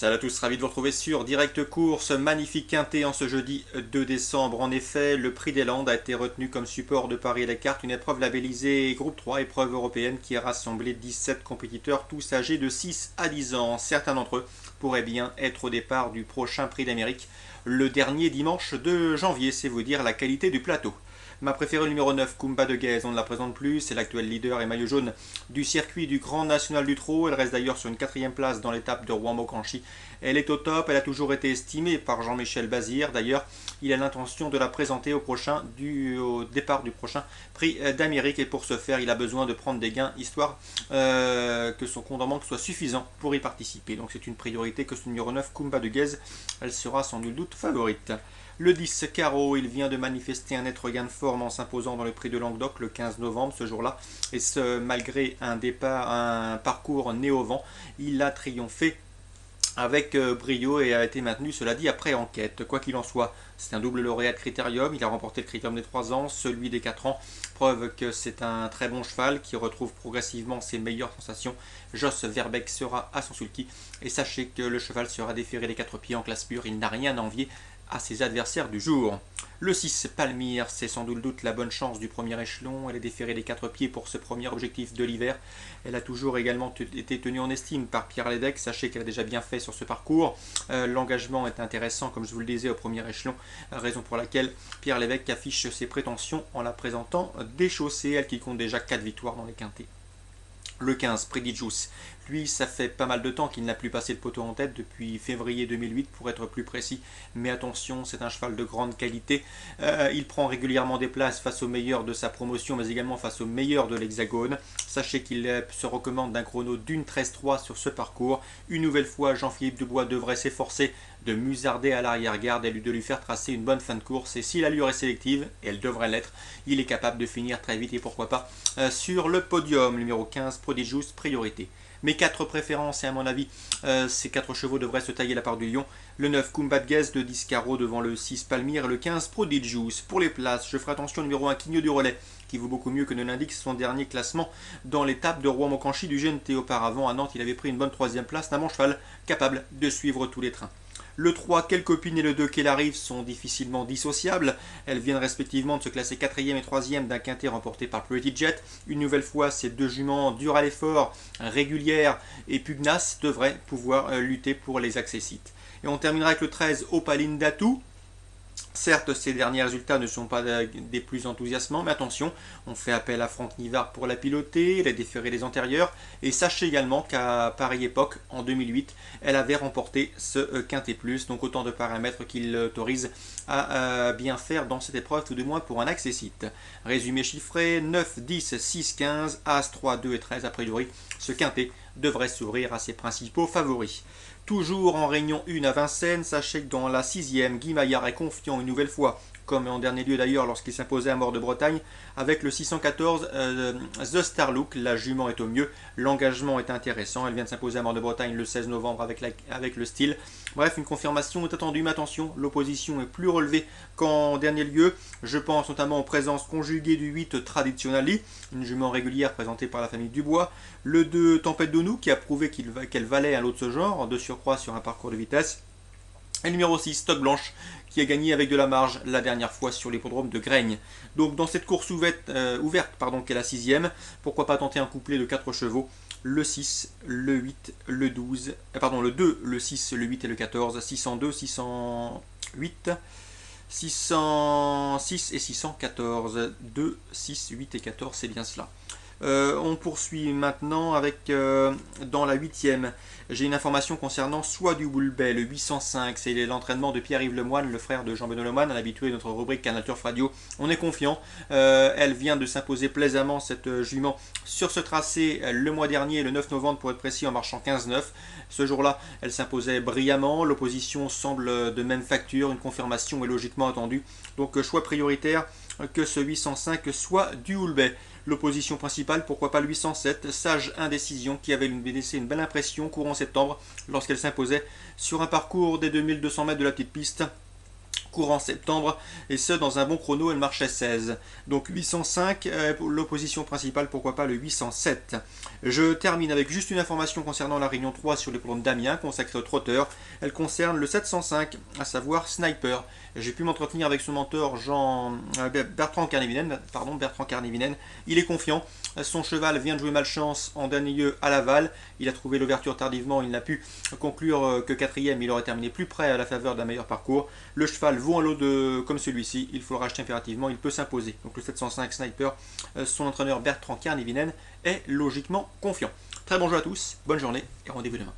Salut à tous, ravi de vous retrouver sur Direct Course, magnifique quintet en ce jeudi 2 décembre. En effet, le prix des Landes a été retenu comme support de Paris à la carte, une épreuve labellisée groupe 3, épreuve européenne qui a rassemblé 17 compétiteurs, tous âgés de 6 à 10 ans. Certains d'entre eux pourraient bien être au départ du prochain prix d'Amérique, le dernier dimanche de janvier, c'est vous dire la qualité du plateau. Ma préférée numéro 9, Kumba de Guez, on ne la présente plus, c'est l'actuel leader et maillot jaune du circuit du Grand National du Trot. Elle reste d'ailleurs sur une quatrième place dans l'étape de Rouen-Mocanchi. Elle est au top, elle a toujours été estimée par Jean-Michel Bazir. D'ailleurs, il a l'intention de la présenter au départ du prochain prix d'Amérique. Et pour ce faire, il a besoin de prendre des gains, histoire que son compte en banque soit suffisant pour y participer. Donc c'est une priorité que ce numéro 9, Kumba de Guez, elle sera sans nul doute favorite. Le 10, Caro, il vient de manifester un net regain de forme en s'imposant dans le prix de Languedoc le 15 novembre, ce jour-là. Et ce, malgré un parcours né au vent, il a triomphé avec brio et a été maintenu, cela dit, après enquête. Quoi qu'il en soit, c'est un double lauréat de Critérium. Il a remporté le Critérium des 3 ans, celui des 4 ans. Preuve que c'est un très bon cheval qui retrouve progressivement ses meilleures sensations. Jos Verbeek sera à son sulky. Et sachez que le cheval sera déféré des 4 pieds en classe pure. Il n'a rien à envier à ses adversaires du jour. Le 6, Palmyre, c'est sans doute la bonne chance du premier échelon. Elle est déférée des 4 pieds pour ce premier objectif de l'hiver. Elle a toujours également été tenue en estime par Pierre Lévesque. Sachez qu'elle a déjà bien fait sur ce parcours. L'engagement est intéressant, comme je vous le disais, au premier échelon. Raison pour laquelle Pierre Lévesque affiche ses prétentions en la présentant déchaussée. Elle qui compte déjà 4 victoires dans les quintés. Le 15, Predigious. Lui, ça fait pas mal de temps qu'il n'a plus passé le poteau en tête, depuis février 2008 pour être plus précis. Mais attention, c'est un cheval de grande qualité. Il prend régulièrement des places face aux meilleurs de sa promotion, mais également face aux meilleurs de l'Hexagone. Sachez qu'il se recommande d'un chrono d'une 13-3 sur ce parcours. Une nouvelle fois, Jean-Philippe Dubois devrait s'efforcer de musarder à l'arrière-garde et de lui faire tracer une bonne fin de course. Et si l'allure est sélective, et elle devrait l'être, il est capable de finir très vite et pourquoi pas sur le podium. Numéro 15, Prodigious, priorité. Mes 4 préférences, et à mon avis, ces 4 chevaux devraient se tailler la part du lion. Le 9, Kumba de Guez, le 10, Caro devant le 6, Palmyre, et le 15, Prodigious. Pour les places, je ferai attention au numéro 1, Quigneux du Relais, qui vaut beaucoup mieux que ne l'indique son dernier classement dans l'étape de Rouen-Mocanchi du GNT. Auparavant, à Nantes, il avait pris une bonne 3e place d'un bon cheval capable de suivre tous les trains. Le 3, Quelle Copine et le 2, Qu'elle arrive sont difficilement dissociables. Elles viennent respectivement de se classer 4e et 3e d'un quintet remporté par Pretty Jet. Une nouvelle fois, ces deux juments dures à l'effort, régulières et pugnaces devraient pouvoir lutter pour les accessites. Et on terminera avec le 13, Opaline Datou. Certes, ces derniers résultats ne sont pas des plus enthousiasmants, mais attention, on fait appel à Franck Nivard pour la piloter, elle a déféré les antérieurs, et sachez également qu'à pareille époque, en 2008, elle avait remporté ce Quintet Plus, donc autant de paramètres qui l'autorisent à bien faire dans cette épreuve, tout du moins pour un accessite. Résumé chiffré, 9, 10, 6, 15, As, 3, 2 et 13, a priori, ce Quintet devrait s'ouvrir à ses principaux favoris. Toujours en réunion 1 à Vincennes, sachez que dans la 6e, Guy Maillard est confiant une nouvelle fois, comme en dernier lieu d'ailleurs lorsqu'il s'imposait à Mort de Bretagne, avec le 614 The Star Look. La jument est au mieux, l'engagement est intéressant, elle vient de s'imposer à Mort de Bretagne le 16 novembre avec le style. Bref, une confirmation est attendue, mais attention, l'opposition est plus relevée qu'en dernier lieu. Je pense notamment aux présences conjuguées du 8 Traditionally, une jument régulière présentée par la famille Dubois, le 2 Tempête de nous qui a prouvé qu'elle valait un lot de ce genre, de surcroît sur un parcours de vitesse. Et le numéro 6, Stock Blanche, qui a gagné avec de la marge la dernière fois sur l'hippodrome de Graigne. Donc dans cette course ouverte, qui est la 6e, pourquoi pas tenter un couplet de 4 chevaux, le 6, le 8, le 12, le 2, le 6, le 8 et le 14, 602, 608, 606 et 614. 2, 6, 8 et 14, c'est bien cela. On poursuit maintenant avec dans la 8e. J'ai une information concernant Soit du Boulbet, le 805. C'est l'entraînement de Pierre-Yves Lemoine, le frère de Jean-Benoît Lemoine, un habitué de notre rubrique Canal Turf Radio. On est confiant. Elle vient de s'imposer plaisamment, cette jument, sur ce tracé le mois dernier, le 9 novembre pour être précis, en marchant 15-9. Ce jour-là, elle s'imposait brillamment. L'opposition semble de même facture. Une confirmation est logiquement attendue. Donc choix prioritaire que ce 805 soit du Boulbet. L'opposition principale, pourquoi pas le 807, Sage Indécision, qui avait laissé une belle impression courant septembre lorsqu'elle s'imposait sur un parcours des 2200 mètres de la petite piste. courant septembre, et ce dans un bon chrono, elle marchait 16. Donc 805, l'opposition principale, pourquoi pas le 807. Je termine avec juste une information concernant la réunion 3 sur les plans d'Amiens consacrée au trotteur. Elle concerne le 705, à savoir Sniper. J'ai pu m'entretenir avec son mentor Bertrand Carnivinen. Il est confiant. Son cheval vient de jouer malchance en dernier lieu à Laval. Il a trouvé l'ouverture tardivement. Il n'a pu conclure que quatrième. Il aurait terminé plus près à la faveur d'un meilleur parcours. Le cheval vaut un lot comme celui-ci. Il faut le racheter impérativement. Il peut s'imposer. Donc le 705 Sniper, son entraîneur Bertrand Carnivinen est logiquement confiant. Très bon jeu à tous. Bonne journée et rendez-vous demain.